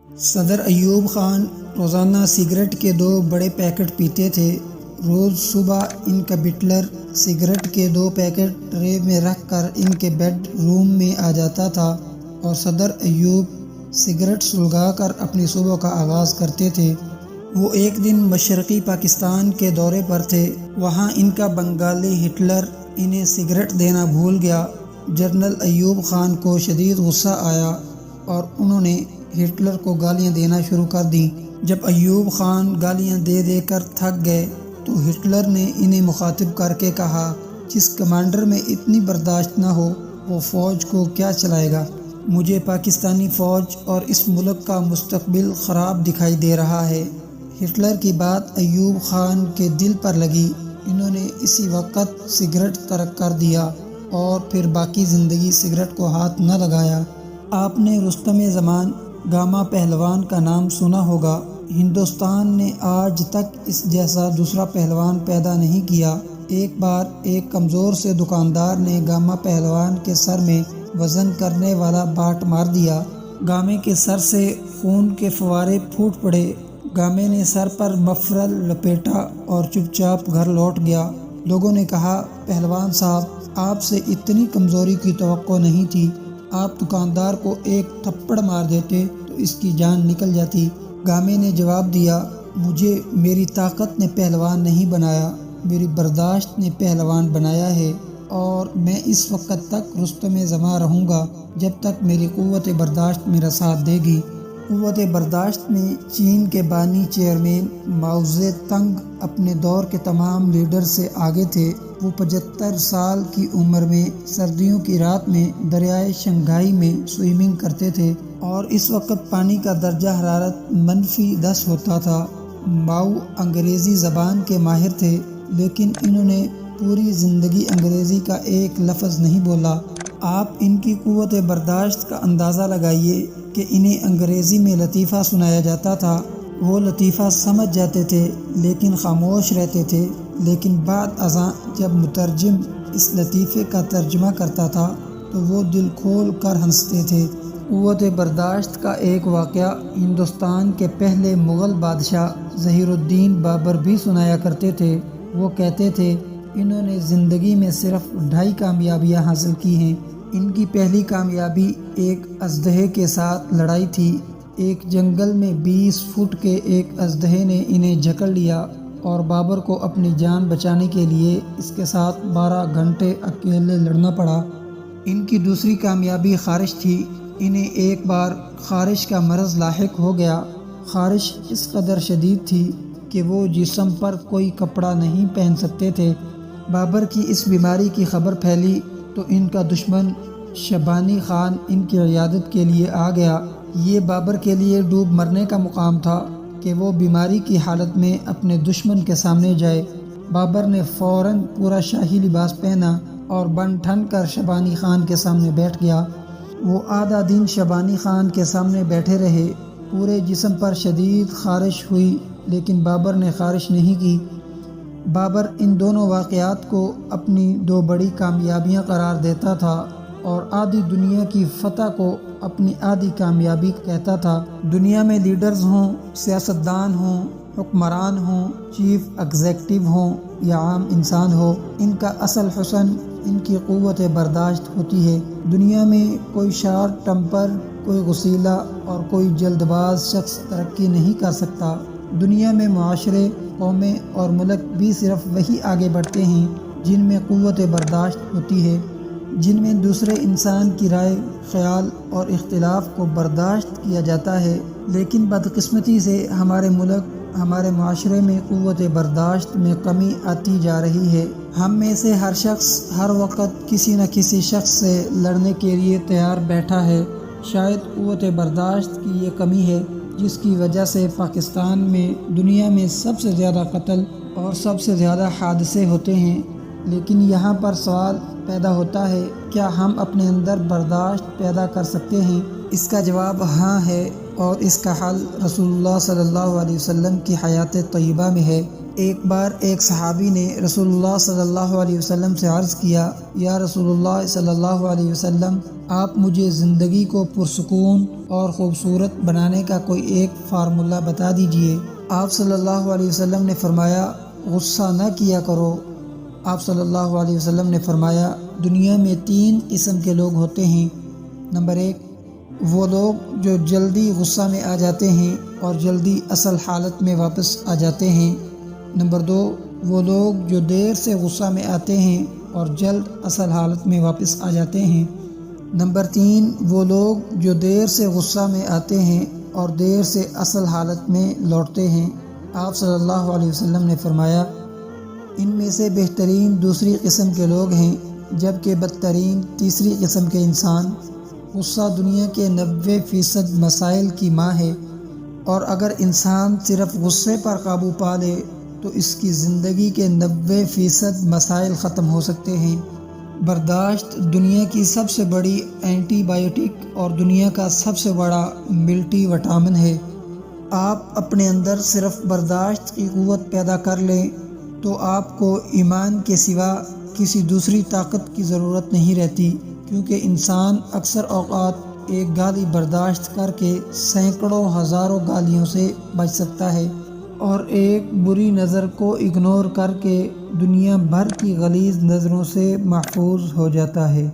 صدر ایوب خان روزانہ سگریٹ کے 2 بڑے پیکٹ پیتے تھے۔ روز صبح ان کا بٹلر سگریٹ کے 2 پیکٹ ٹرے میں رکھ کر ان کے بیڈ روم میں آ جاتا تھا اور صدر ایوب سگریٹ سلگا کر اپنی صبح کا آغاز کرتے تھے۔ وہ ایک دن مشرقی پاکستان کے دورے پر تھے۔ وہاں ان کا بنگالی ہٹلر انہیں سگریٹ دینا بھول گیا۔ جنرل ایوب خان کو شدید غصہ آیا اور انہوں نے ہٹلر کو گالیاں دینا شروع کر دیں۔ جب ایوب خان گالیاں دے دے کر تھک گئے تو ہٹلر نے انہیں مخاطب کر کے کہا، جس کمانڈر میں اتنی برداشت نہ ہو وہ فوج کو کیا چلائے گا؟ مجھے پاکستانی فوج اور اس ملک کا مستقبل خراب دکھائی دے رہا ہے۔ ہٹلر کی بات ایوب خان کے دل پر لگی۔ انہوں نے اسی وقت سگریٹ ترک کر دیا اور پھر باقی زندگی سگریٹ کو ہاتھ نہ لگایا۔ آپ نے رستم زمان گاما پہلوان کا نام سنا ہوگا۔ ہندوستان نے آج تک اس جیسا دوسرا پہلوان پیدا نہیں کیا۔ ایک بار ایک کمزور سے دکاندار نے گاما پہلوان کے سر میں وزن کرنے والا باٹ مار دیا۔ گامے کے سر سے خون کے فوارے پھوٹ پڑے۔ گامے نے سر پر مفرل لپیٹا اور چپ چاپ گھر لوٹ گیا۔ لوگوں نے کہا، پہلوان صاحب، آپ سے اتنی کمزوری کی توقع نہیں تھی۔ آپ دکاندار کو ایک تھپڑ مار دیتے تو اس کی جان نکل جاتی۔ گامے نے جواب دیا، مجھے میری طاقت نے پہلوان نہیں بنایا، میری برداشت نے پہلوان بنایا ہے، اور میں اس وقت تک رستم زماں رہوں گا جب تک میری قوت برداشت میرا ساتھ دے گی۔ قوت برداشت میں چین کے بانی چیئرمین ماؤ زے تنگ اپنے دور کے تمام لیڈر سے آگے تھے۔ وہ 75 سال کی عمر میں سردیوں کی رات میں دریائے شنگھائی میں سوئمنگ کرتے تھے اور اس وقت پانی کا درجہ حرارت -10 ہوتا تھا۔ ماؤ انگریزی زبان کے ماہر تھے، لیکن انہوں نے پوری زندگی انگریزی کا ایک لفظ نہیں بولا۔ آپ ان کی قوت برداشت کا اندازہ لگائیے کہ انہیں انگریزی میں لطیفہ سنایا جاتا تھا، وہ لطیفہ سمجھ جاتے تھے لیکن خاموش رہتے تھے، لیکن بعد ازاں جب مترجم اس لطیفے کا ترجمہ کرتا تھا تو وہ دل کھول کر ہنستے تھے۔ قوت برداشت کا ایک واقعہ ہندوستان کے پہلے مغل بادشاہ ظہیر الدین بابر بھی سنایا کرتے تھے۔ وہ کہتے تھے، انہوں نے زندگی میں صرف 2.5 کامیابیاں حاصل کی ہیں۔ ان کی پہلی کامیابی ایک اژدہے کے ساتھ لڑائی تھی۔ ایک جنگل میں 20 فٹ کے ایک اژدہے نے انہیں جکڑ لیا اور بابر کو اپنی جان بچانے کے لیے اس کے ساتھ 12 گھنٹے اکیلے لڑنا پڑا۔ ان کی دوسری کامیابی خارش تھی۔ انہیں ایک بار خارش کا مرض لاحق ہو گیا۔ خارش اس قدر شدید تھی کہ وہ جسم پر کوئی کپڑا نہیں پہن سکتے تھے۔ بابر کی اس بیماری کی خبر پھیلی تو ان کا دشمن شبانی خان ان کی عیادت کے لیے آ گیا۔ یہ بابر کے لیے ڈوب مرنے کا مقام تھا کہ وہ بیماری کی حالت میں اپنے دشمن کے سامنے جائے۔ بابر نے فوراً پورا شاہی لباس پہنا اور بن ٹھن کر شبانی خان کے سامنے بیٹھ گیا۔ وہ آدھا دن شبانی خان کے سامنے بیٹھے رہے۔ پورے جسم پر شدید خارش ہوئی لیکن بابر نے خارش نہیں کی۔ بابر ان دونوں واقعات کو اپنی 2 بڑی کامیابیاں قرار دیتا تھا اور آدھی دنیا کی فتح کو اپنی آدھی کامیابی کہتا تھا۔ دنیا میں لیڈرز ہوں، سیاستدان ہوں، حکمران ہوں، چیف ایگزیکٹو ہوں یا عام انسان ہو، ان کا اصل حسن ان کی قوت برداشت ہوتی ہے۔ دنیا میں کوئی شارٹ ٹمپر، کوئی غصیلا اور کوئی جلد باز شخص ترقی نہیں کر سکتا۔ دنیا میں معاشرے، قومیں اور ملک بھی صرف وہی آگے بڑھتے ہیں جن میں قوت برداشت ہوتی ہے، جن میں دوسرے انسان کی رائے، خیال اور اختلاف کو برداشت کیا جاتا ہے۔ لیکن بدقسمتی سے ہمارے ملک، ہمارے معاشرے میں قوت برداشت میں کمی آتی جا رہی ہے۔ ہم میں سے ہر شخص ہر وقت کسی نہ کسی شخص سے لڑنے کے لیے تیار بیٹھا ہے۔ شاید قوت برداشت کی یہ کمی ہے جس کی وجہ سے پاکستان میں دنیا میں سب سے زیادہ قتل اور سب سے زیادہ حادثے ہوتے ہیں۔ لیکن یہاں پر سوال پیدا ہوتا ہے، کیا ہم اپنے اندر برداشت پیدا کر سکتے ہیں؟ اس کا جواب ہاں ہے، اور اس کا حل رسول اللہ صلی اللہ علیہ وسلم کی حیات طیبہ میں ہے۔ ایک بار ایک صحابی نے رسول اللہ صلی اللہ علیہ وسلم سے عرض کیا، یا رسول اللہ صلی اللہ علیہ وسلم، آپ مجھے زندگی کو پرسکون اور خوبصورت بنانے کا کوئی ایک فارمولہ بتا دیجئے۔ آپ صلی اللہ علیہ وسلم نے فرمایا غصہ نہ کیا کرو۔ آپ صلی اللہ علیہ وسلم نے فرمایا دنیا میں 3 قسم کے لوگ ہوتے ہیں۔ نمبر 1، وہ لوگ جو جلدی غصہ میں آ جاتے ہیں اور جلدی اصل حالت میں واپس آ جاتے ہیں۔ نمبر 2، وہ لوگ جو دیر سے غصہ میں آتے ہیں اور جلد اصل حالت میں واپس آ جاتے ہیں۔ نمبر 3، وہ لوگ جو دیر سے غصہ میں آتے ہیں اور دیر سے اصل حالت میں لوٹتے ہیں۔ آپ صلی اللہ علیہ وسلم نے فرمایا ان میں سے بہترین دوسری قسم کے لوگ ہیں، جبکہ بدترین تیسری قسم کے انسان۔ غصہ دنیا کے 90% مسائل کی ماں ہے، اور اگر انسان صرف غصے پر قابو پا لے تو اس کی زندگی کے 90% مسائل ختم ہو سکتے ہیں۔ برداشت دنیا کی سب سے بڑی اینٹی بائیوٹک اور دنیا کا سب سے بڑا ملٹی وٹامن ہے۔ آپ اپنے اندر صرف برداشت کی قوت پیدا کر لیں تو آپ کو ایمان کے سوا کسی دوسری طاقت کی ضرورت نہیں رہتی، کیونکہ انسان اکثر اوقات ایک گالی برداشت کر کے سینکڑوں ہزاروں گالیوں سے بچ سکتا ہے، اور ایک بری نظر کو اگنور کر کے دنیا بھر کی غلیظ نظروں سے محفوظ ہو جاتا ہے۔